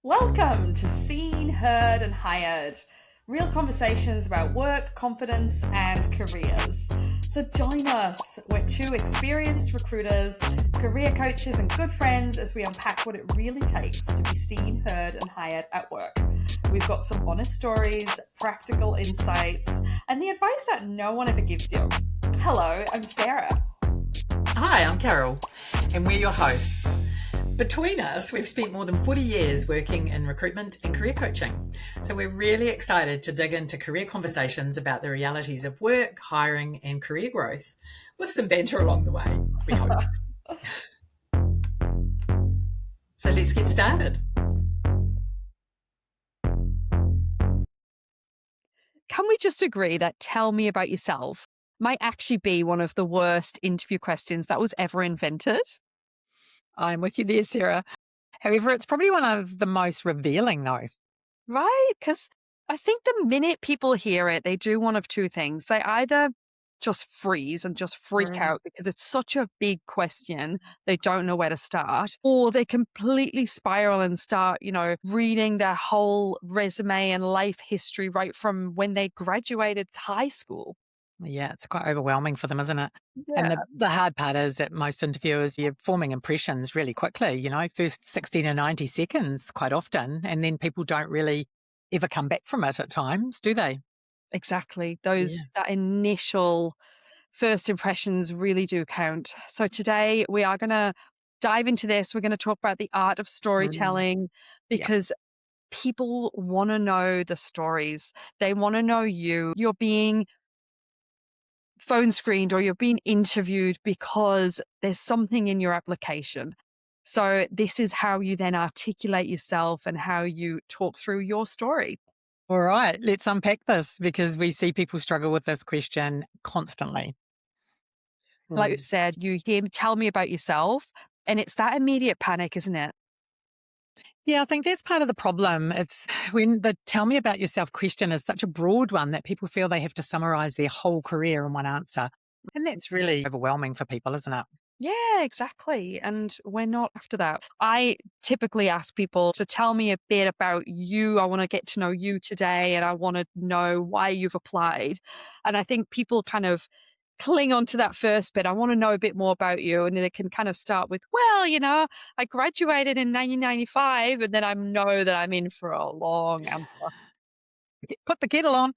Welcome to Seen, Heard, and Hired. Real conversations about work, confidence, and careers. So join us. We're two experienced recruiters, career coaches, and good friends as we unpack what it really takes to be seen, heard, and hired at work. We've got some honest stories, practical insights, and the advice that no one ever gives you. Hello, I'm Sarah. Hi, I'm Carol, and we're your hosts. Between us, we've spent more than 40 years working in recruitment and career coaching. So we're really excited to dig into career conversations about the realities of work, hiring, and career growth, with some banter along the way, we hope. So let's get started. Can we just agree that tell me about yourself might actually be one of the worst interview questions that was ever invented? I'm with you there, Sarah. However, it's probably one of the most revealing, though. Right? Because I think the minute people hear it, they do one of two things. They either just freeze and just freak out because it's such a big question, they don't know where to start, or they completely spiral and start, reading their whole resume and life history right from when they graduated high school. Yeah, it's quite overwhelming for them, isn't it? And Yeah. the hard part is that most interviewers, you're forming impressions really quickly, first 60 to 90 seconds quite often. And then people don't really ever come back from it at times, do they? Exactly. Yeah. That initial first impressions really do count. So today we are going to dive into this. We're going to talk about the art of Mm. storytelling Yeah. because people want to know the stories. They want to know you. You're being phone screened or you're being interviewed because there's something in your application. So this is how you then articulate yourself and how you talk through your story. All right, let's unpack this because we see people struggle with this question constantly. Like you Mm. said, you hear tell me about yourself, and it's that immediate panic, isn't it? Yeah, I think that's part of the problem. It's when the tell me about yourself question is such a broad one that people feel they have to summarize their whole career in one answer. And that's really overwhelming for people, isn't it? Yeah, exactly. And we're not after that. I typically ask people to tell me a bit about you. I want to get to know you today and I want to know why you've applied. And I think people kind of cling on to that first bit. I want to know a bit more about you. And they can kind of start with, well, I graduated in 1995. And then I know that I'm in for a long answer. Put the kettle on.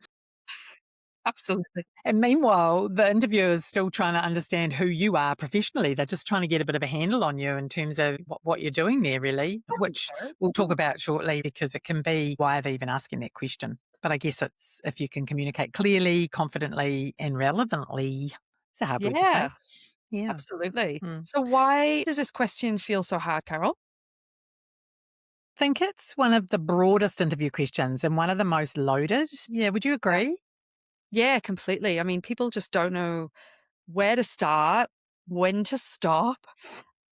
Absolutely. And meanwhile, the interviewer is still trying to understand who you are professionally. They're just trying to get a bit of a handle on you in terms of what you're doing there, really, which we'll talk about shortly because it can be why they're even asking that question. But I guess it's if you can communicate clearly, confidently, and relevantly. It's a hard word to Yeah, say. Yeah. absolutely. Mm. So why does this question feel so hard, Carol? I think it's one of the broadest interview questions and one of the most loaded. Yeah, would you agree? Yeah, completely. I mean, people just don't know where to start, when to stop,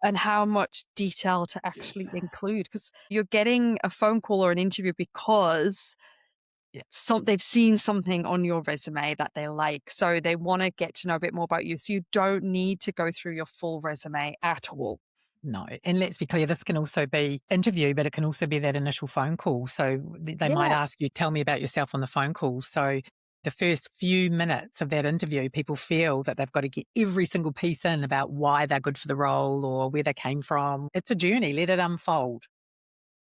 and how much detail to actually include. Because you're getting a phone call or an interview because Yeah. they've seen something on your resume that they like. So they want to get to know a bit more about you. So you don't need to go through your full resume at all. No. And let's be clear, this can also be interview, but it can also be that initial phone call. So they might Yeah. ask you, tell me about yourself on the phone call. So the first few minutes of that interview, people feel that they've got to get every single piece in about why they're good for the role or where they came from. It's a journey. Let it unfold.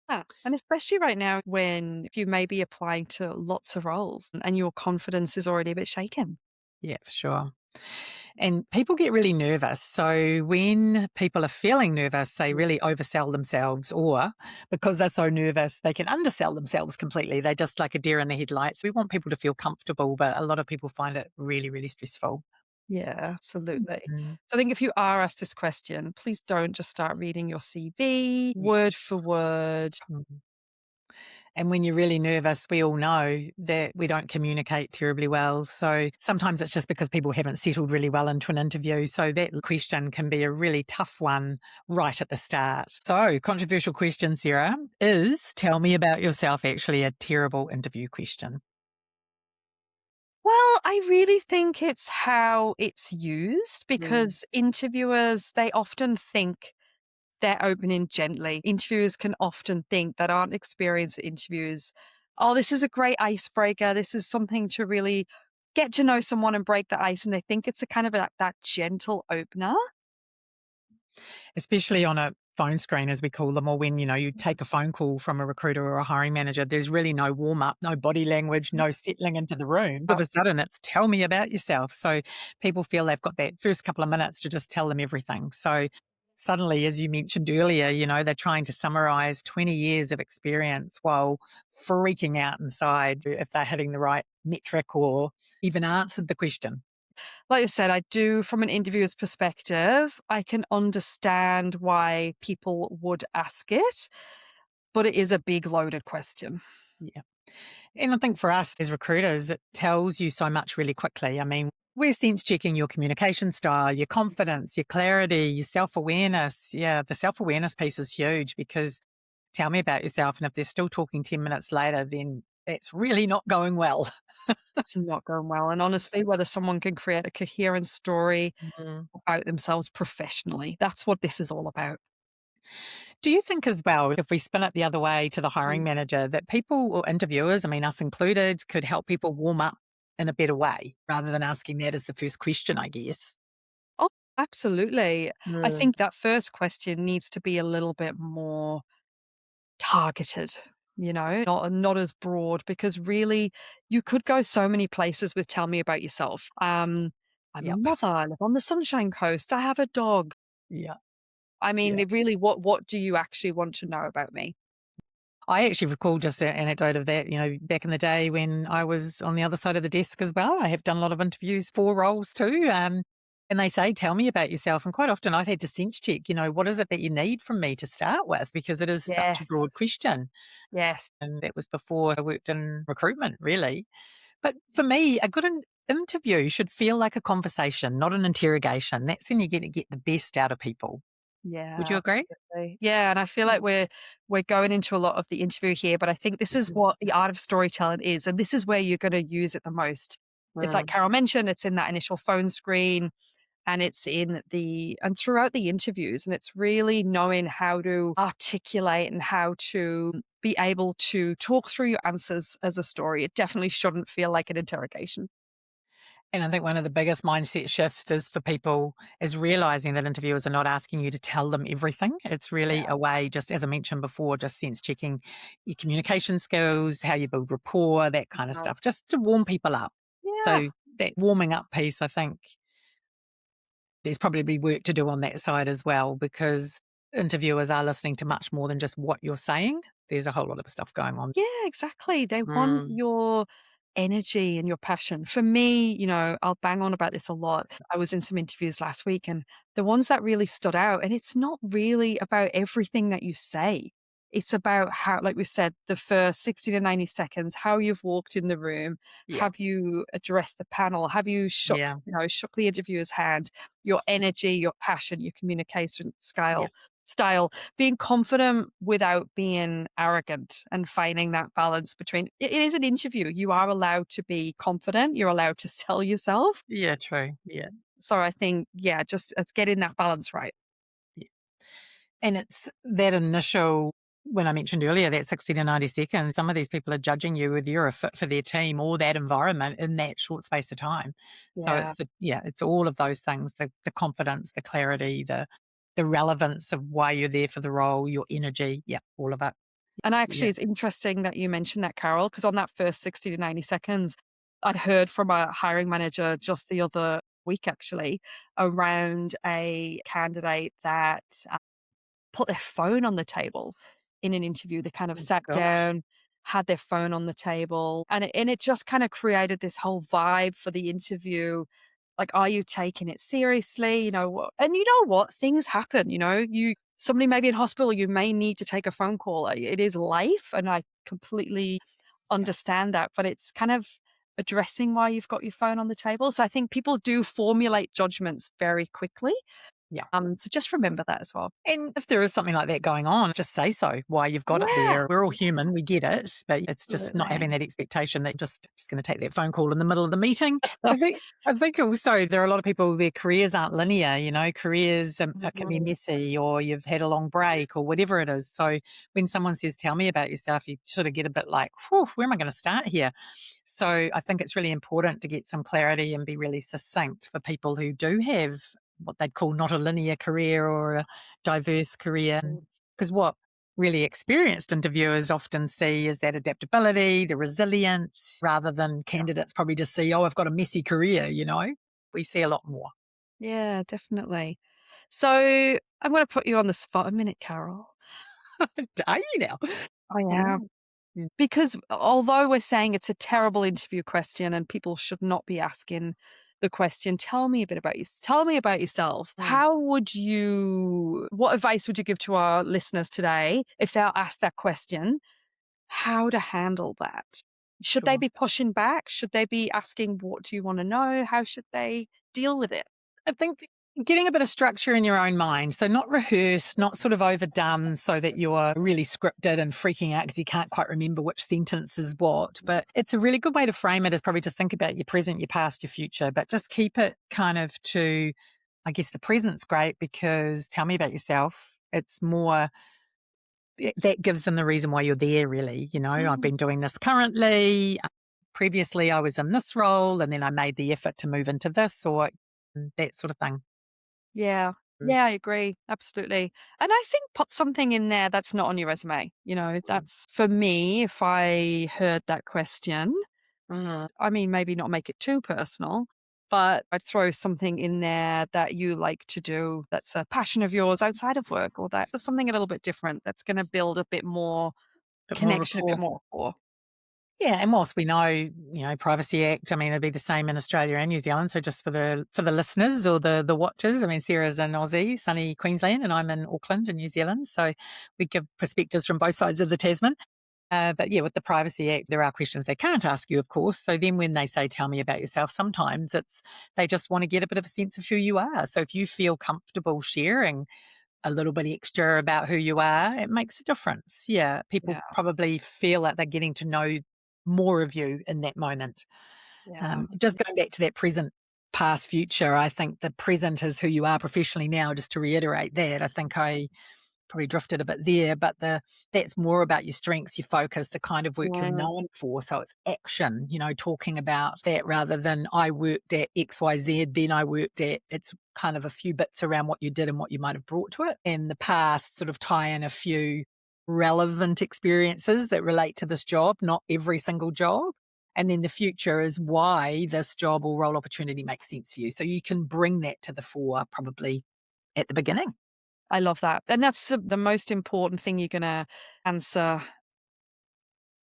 Yeah. And especially right now when you may be applying to lots of roles and your confidence is already a bit shaken. Yeah, for sure. And people get really nervous. So when people are feeling nervous, they really oversell themselves, or because they're so nervous, they can undersell themselves completely. They're just like a deer in the headlights. We want people to feel comfortable, but a lot of people find it really, really stressful. Yeah, absolutely. Mhm. So I think if you are asked this question, please don't just start reading your CV Yeah. word for word. Mhm. And when you're really nervous, we all know that we don't communicate terribly well. So sometimes it's just because people haven't settled really well into an interview. So that question can be a really tough one right at the start. So, controversial question, Sarah, is tell me about yourself actually a terrible interview question? Well, I really think it's how it's used Mm. because interviewers, they often think they're opening gently. Interviewers can often think that aren't experienced interviews, oh, this is a great icebreaker. This is something to really get to know someone and break the ice. And they think it's a kind of that gentle opener. Especially on a phone screen, as we call them, or when, you take a phone call from a recruiter or a hiring manager, there's really no warm up, no body language, no settling into the room. All of a sudden, it's tell me about yourself. So people feel they've got that first couple of minutes to just tell them everything. So suddenly, as you mentioned earlier, they're trying to summarize 20 years of experience while freaking out inside if they're hitting the right metric or even answered the question. Like I said, I do, from an interviewer's perspective, I can understand why people would ask it, but it is a big loaded question. Yeah. And I think for us as recruiters, it tells you so much really quickly. I mean, we're sense checking your communication style, your confidence, your clarity, your self awareness. Yeah, the self awareness piece is huge because tell me about yourself. And if they're still talking 10 minutes later, then it's really not going well. It's not going well. And honestly, whether someone can create a coherent story Mhm. about themselves professionally, that's what this is all about. Do you think as well, if we spin it the other way to the hiring manager, that people or interviewers, I mean, us included, could help people warm up in a better way rather than asking that as the first question, I guess? Oh, absolutely. I Mm. think that first question needs to be a little bit more targeted, not as broad, because really you could go so many places with tell me about yourself. I'm a Yep. mother, I live on the Sunshine Coast, I have a dog. Yeah. I mean, Yeah. really, what do you actually want to know about me? I actually recall just an anecdote of that, back in the day when I was on the other side of the desk as well. I have done a lot of interviews for roles too. And they say, tell me about yourself. And quite often I've had to sense check, what is it that you need from me to start with? Because it is such a Yes. broad question. Yes. And that was before I worked in recruitment, really. But for me, a good interview should feel like a conversation, not an interrogation. That's when you get the best out of people. Would you Yeah, agree? absolutely. Yeah, and I feel like we're going into a lot of the interview here, but I think this is what the art of storytelling is, and this is where you're going to use it the most. It's like Mm. Carol mentioned, it's in that initial phone screen, and it's in the and throughout the interviews, and it's really knowing how to articulate and how to be able to talk through your answers as a story. It definitely shouldn't feel like an interrogation. And I think one of the biggest mindset shifts is for people is realizing that interviewers are not asking you to tell them everything. It's Yeah. really a way, just as I mentioned before, just sense checking your communication skills, how you build rapport, that kind of Oh, stuff, just to warm people up. yeah. So that warming up piece, I think there's probably work to do on that side as well, because interviewers are listening to much more than just what you're saying. There's a whole lot of stuff going on. Yeah, exactly. They want Mm, your energy and your passion. For me, I'll bang on about this a lot. I was in some interviews last week, and the ones that really stood out, and it's not really about everything that you say. It's about how, like we said, the first 60 to 90 seconds, how you've walked in the room. yeah, Have you addressed the panel? Have you yeah, shook the interviewer's hand? Your energy, your passion, your communication yeah. style, being confident without being arrogant, and finding that balance between it is an interview. You are allowed to be confident, you're allowed to sell yourself. Yeah, true. Yeah. So I think, yeah, just it's getting that balance right. Yeah. And it's that initial, when I mentioned earlier, that 60 to 90 seconds, some of these people are judging you whether you're a fit for their team or that environment in that short space of time. So Yeah. it's all of those things, the confidence, the clarity, the relevance of why you're there for the role, your energy. Yeah, all of it. And actually, Yeah. it's interesting that you mentioned that, Carol, because on that first 60 to 90 seconds, I'd heard from a hiring manager just the other week, actually, around a candidate that put their phone on the table in an interview. They kind of Oh, sat gosh. down, had their phone on the table, and it just kind of created this whole vibe for the interview. Like, are you taking it seriously? And you know what? Things happen, somebody may be in hospital, you may need to take a phone call. It is life, and I completely Yeah. understand that, but it's kind of addressing why you've got your phone on the table. So I think people do formulate judgments very quickly. Yeah. So just remember that as well. And if there is something like that going on, just say so, why you've got it Yeah, there. We're all human, we get it, but it's just not absolutely. having that expectation that just going to take that phone call in the middle of the meeting. I think also there are a lot of people, their careers aren't linear, careers can be messy, or you've had a long break or whatever it is. So when someone says, tell me about yourself, you sort of get a bit like, whew, where am I going to start here? So I think it's really important to get some clarity and be really succinct for people who do have what they'd call not a linear career or a diverse career. Because what really experienced interviewers often see is that adaptability, the resilience, rather than candidates probably just see, oh, I've got a messy career, We see a lot more. Yeah, definitely. So I'm going to put you on the spot a minute, Carol. Are you now? I Yeah. am. Because although we're saying it's a terrible interview question and people should not be asking the question, tell me a bit about you. Tell me about yourself. What advice would you give to our listeners today if they're asked that question? How to handle that? Should they Sure. be pushing back? Should they be asking, what do you want to know? How should they deal with it? I think getting a bit of structure in your own mind. So not rehearsed, not sort of overdone so that you're really scripted and freaking out because you can't quite remember which sentence is what. But it's a really good way to frame it is probably just think about your present, your past, your future, but just keep it kind of to, I guess the present's great because tell me about yourself. It's more, that gives them the reason why you're there really. I've been doing this currently. Previously I was in this role and then I made the effort to move into this or that sort of thing. Yeah. Yeah, I agree. Absolutely. And I think put something in there that's not on your resume. That's for me, if I heard that question, I mean, maybe not make it too personal, but I'd throw something in there that you like to do that's a passion of yours outside of work, or that's something a little bit different that's going to build a bit more Bit more connection, a bit rapport. more rapport. Yeah, and whilst we know, Privacy Act, I mean, it'd be the same in Australia and New Zealand. So just for the listeners or the watchers, I mean, Sarah's in Aussie, sunny Queensland, and I'm in Auckland in New Zealand. So we give perspectives from both sides of the Tasman. But yeah, with the Privacy Act, there are questions they can't ask you, of course. So then when they say, tell me about yourself, sometimes they just want to get a bit of a sense of who you are. So if you feel comfortable sharing a little bit extra about who you are, it makes a difference. Yeah, people Yeah. probably feel like they're getting to know more of you in that moment. Yeah. Just going back to that present, past, future, I think the present is who you are professionally now, just to reiterate that. I think I probably drifted a bit there, but that's more about your strengths, your focus, the kind of work you're Yeah. known for. So it's action, talking about that rather than I worked at XYZ, then I worked at, it's kind of a few bits around what you did and what you might have brought to it. And the past sort of tie in a few relevant experiences that relate to this job, not every single job. And then the future is why this job or role opportunity makes sense for you. So you can bring that to the fore probably at the beginning. I love that. And that's the most important thing you're going to answer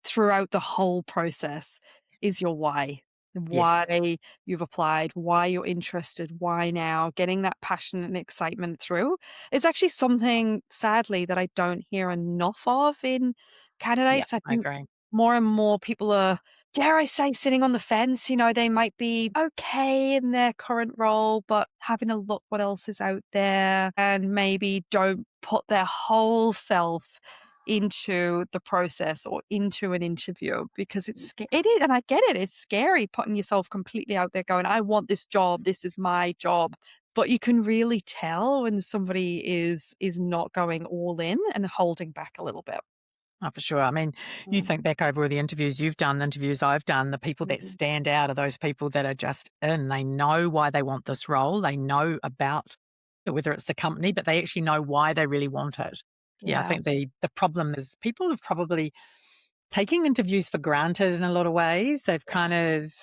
throughout the whole process is your why. Yes. Why you've applied, why you're interested, why now, getting that passion and excitement through. It's actually something, sadly, that I don't hear enough of in Yeah, candidates. I I think agree. more and more people are, dare I say, sitting on the fence. They might be okay in their current role, but having a look what else is out there and maybe don't put their whole self into the process or into an interview because it is, and I get it, it's scary putting yourself completely out there going, I want this job, this is my job. But you can really tell when somebody is not going all in and holding back a little bit. Oh, for sure. I mean, you think back over all the interviews you've done, the interviews I've done, the people that stand out are those people that are just in. They know why they want this role. They know about whether it's the company, but they actually know why they really want it. Yeah, I Yeah. think the problem is people have probably taken interviews for granted in a lot of ways. They've kind of,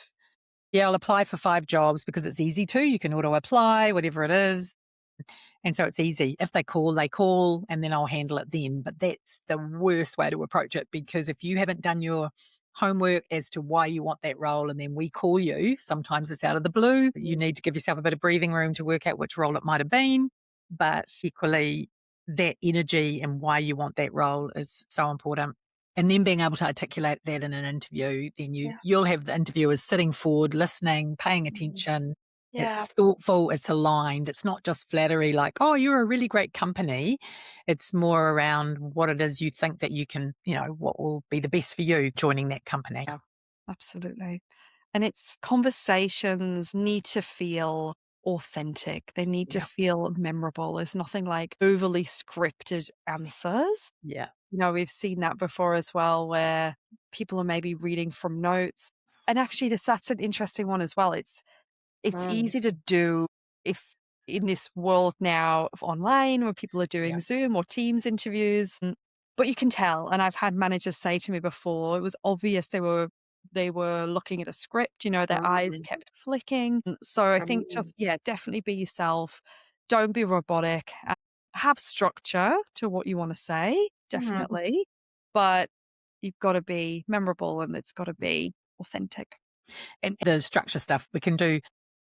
yeah, I'll apply for 5 jobs because it's easy to. You can auto apply, whatever it is. And so it's easy. If they call, and then I'll handle it then. But that's the worst way to approach it because if you haven't done your homework as to why you want that role and then we call you, sometimes it's out of the blue. You need to give yourself a bit of breathing room to work out which role it might have been. But equally, that energy and why you want that role is so important. And then being able to articulate that in an interview, then you'll have the interviewers sitting forward, listening, paying attention, Yeah. It's thoughtful, it's aligned. It's not just flattery like, oh, you're a really great company. It's more around what it is you think that you can, what will be the best for you joining that company. Yeah, absolutely. And it's conversations need to feel authentic. They need to Yeah. feel memorable. There's nothing like overly scripted answers. Yeah. We've seen that before as well, where people are maybe reading from notes. And actually, that's an interesting one as well. It's Mm. easy to do if in this world now of online where people are Yeah. doing Zoom or Teams interviews, but you can tell. And I've had managers say to me before, it was obvious they were looking at a script, their eyes Mm. kept flicking. So I think Mm. just, yeah, definitely be yourself. Don't be robotic. Have structure to what you want to say, Mm. definitely. But you've got to be memorable and it's got to be authentic. And the structure stuff, we can do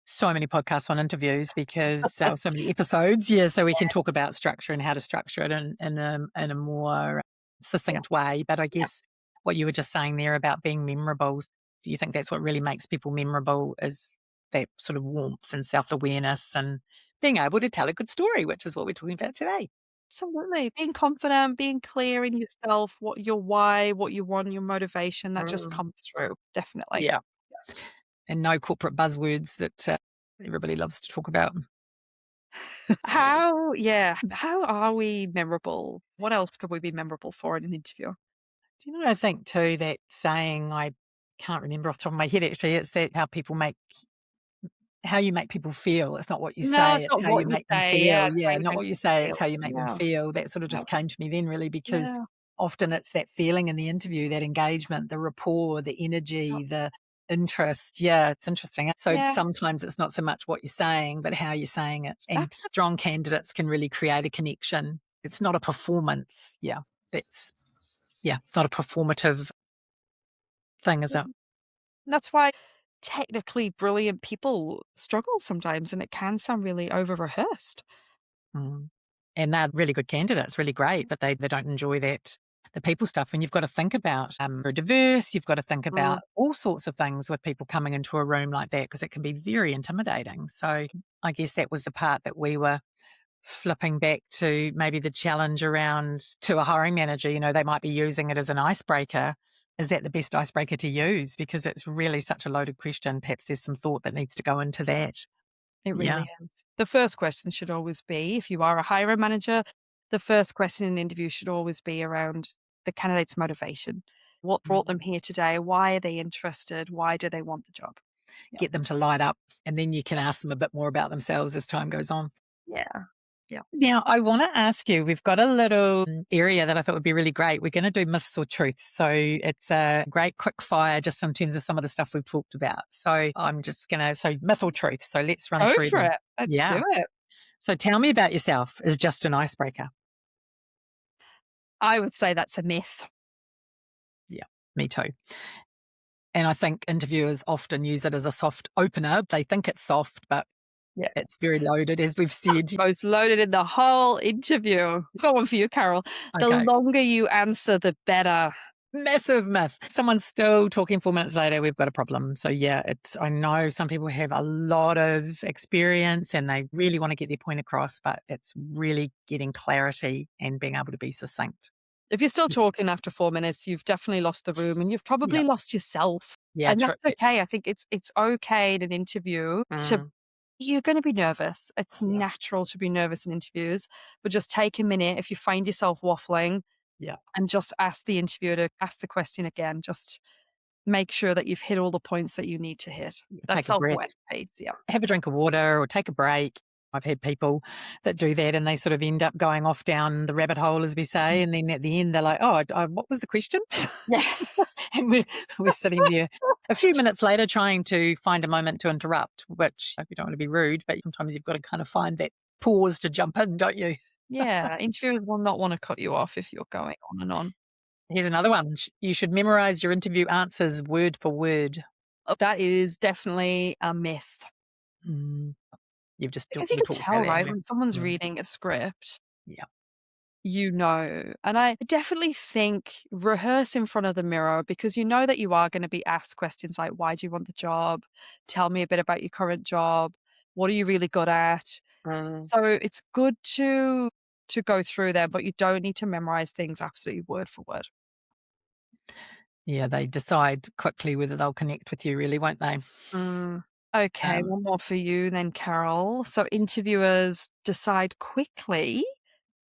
so many podcasts on interviews because so many episodes. Yeah. So we can talk about structure and how to structure it in a more Yeah. succinct way. But I Yeah. guess what you were just saying there about being memorable, do you think that's what really makes people memorable is that sort of warmth and self-awareness and being able to tell a good story, which is what we're talking about today. Absolutely. Being confident, being clear in yourself, what your why, what you want, your motivation, that just Mm. comes through. Definitely. Yeah. And no corporate buzzwords that everybody loves to talk about. How are we memorable? What else could we be memorable for in an interview? Do you know, I think too that saying, I can't remember off the top of my head actually, it's that how you make people feel. It's not what you No, say, it's it's not how you what you make them say. Yeah, feel. it's how Yeah, you not make what you them say, it's feel. how you make them Yeah. feel. That sort of Yeah. just came to me then really because Yeah. often it's that feeling in the interview, that engagement, the rapport, the Yeah. energy, the interest. Yeah, it's interesting. So Yeah. sometimes it's not so much what you're saying, but how you're saying it. And Absolutely. strong candidates can really create a connection. It's not a performance. That's it's not a performative thing, is it? That's why technically brilliant people struggle sometimes and it can sound really over rehearsed. Mm. And they're really good candidates, really great, but they don't enjoy the people stuff. And you've got to think about they're diverse, you've got to think about all sorts of things with people coming into a room like that because it can be very intimidating. So I guess that was the part that we were flipping back to maybe the challenge around to a hiring manager. They might be using it as an icebreaker. Is that the best icebreaker to use? Because it's really such a loaded question. Perhaps there's some thought that needs to go into that. It Yeah. really is. The first question should always be, if you are a hiring manager, the first question in an interview should always be around the candidate's motivation. What brought them here today? Why are they interested? Why do they want the job? Yeah. Get them to light up, and then you can ask them a bit more about themselves as time goes on. Yeah. Yeah. Now, I want to ask you, we've got a little area that I thought would be really great. We're going to do myths or truths. So it's a great quick fire just in terms of some of the stuff we've talked about. So I'm just going to, so myth or truth. So let's run Go through for them. it. Let's Yeah. do it. So tell me about yourself is just an icebreaker. I would say that's a myth. Yeah, me too. And I think interviewers often use it as a soft opener. They think it's soft, but Yeah. it's very loaded, as we've said. Most loaded in the whole interview. Got one for you, Carol. The Okay. longer you answer, the better. Massive myth. Someone's still talking 4 minutes later, we've got a problem. So yeah, I know some people have a lot of experience and they really want to get their point across, but it's really getting clarity and being able to be succinct. If you're still Yeah. talking after 4 minutes, you've definitely lost the room and you've Yeah. probably lost yourself. Yeah. And True. that's okay. I think it's okay in an interview to Mm, you're going to be nervous. It's yeah. natural to be nervous in interviews, but just take a minute if you find yourself waffling Yeah. and just ask the interviewer to ask the question again. Just make sure that you've hit all the points that you need to hit. That Take a breath. self-awareness piece. Yeah. Have a drink of water or take a break. I've had people that do that and they sort of end up going off down the rabbit hole, as we say. And then at the end, they're like, oh, what was the question? Yeah. And we're sitting there a few minutes later trying to find a moment to interrupt, which you don't want to be rude, but sometimes you've got to kind of find that pause to jump in, don't you? Yeah. Interviewers will not want to cut you off if you're going on and on. Here's another one. You should memorize your interview answers word for word. Oh, that is definitely a myth. Mm, you've just Because you you can talked about tell, that, right, haven't when someone's you? Mm, reading a script, yeah. And I definitely think rehearse in front of the mirror because you know that you are going to be asked questions like, why do you want the job? Tell me a bit about your current job. What are you really good at? So it's good to go through them, but you don't need to memorize things absolutely word for word. Yeah, they decide quickly whether they'll connect with you, really, won't they? Okay, Um, one more for you then, Carol. So interviewers decide quickly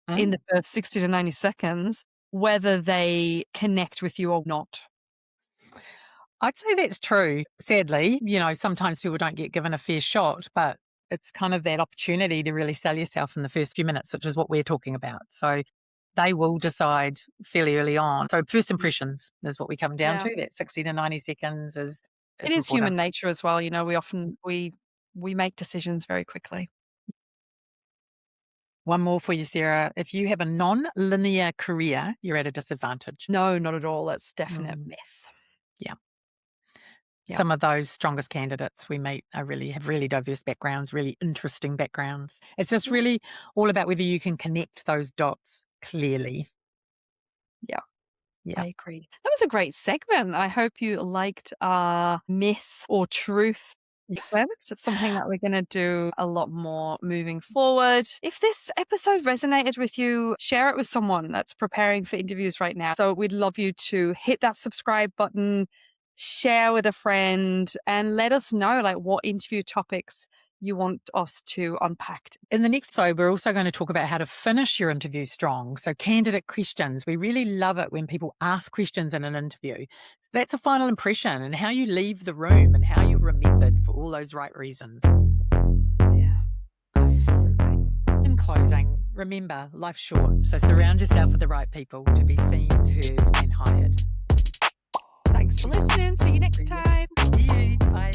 in mm, the first 60 to 90 seconds whether they connect with you or not. I'd say that's true. Sadly, sometimes people don't get given a fair shot, but it's kind of that opportunity to really sell yourself in the first few minutes, which is what we're talking about. So they will decide fairly early on. So first impressions is what we come down Yeah. to. That 60 to 90 seconds It is is human important. nature as well, we often we make decisions very quickly. One more for you, Sarah. If you have a non-linear career, you're at a disadvantage. No, not at all. That's definite Mm, myth. yeah. Yeah. Some of those strongest candidates we meet have really diverse backgrounds, really interesting backgrounds. It's just really all about whether you can connect those dots clearly. Yeah. Yeah. I agree. That was a great segment. I hope you liked our myth or truth segment. It's something that we're going to do a lot more moving forward. If this episode resonated with you, share it with someone that's preparing for interviews right now. So we'd love you to hit that subscribe button, share with a friend, and let us know what interview topics you want us to unpack. In the next episode, we're also going to talk about how to finish your interview strong. So candidate questions. We really love it when people ask questions in an interview. So that's a final impression and how you leave the room and how you're remembered for all those right reasons. Yeah, absolutely. In closing, remember, life's short. So surround yourself with the right people to be seen, heard and hired. Thanks for listening. See you next time. See you. Bye.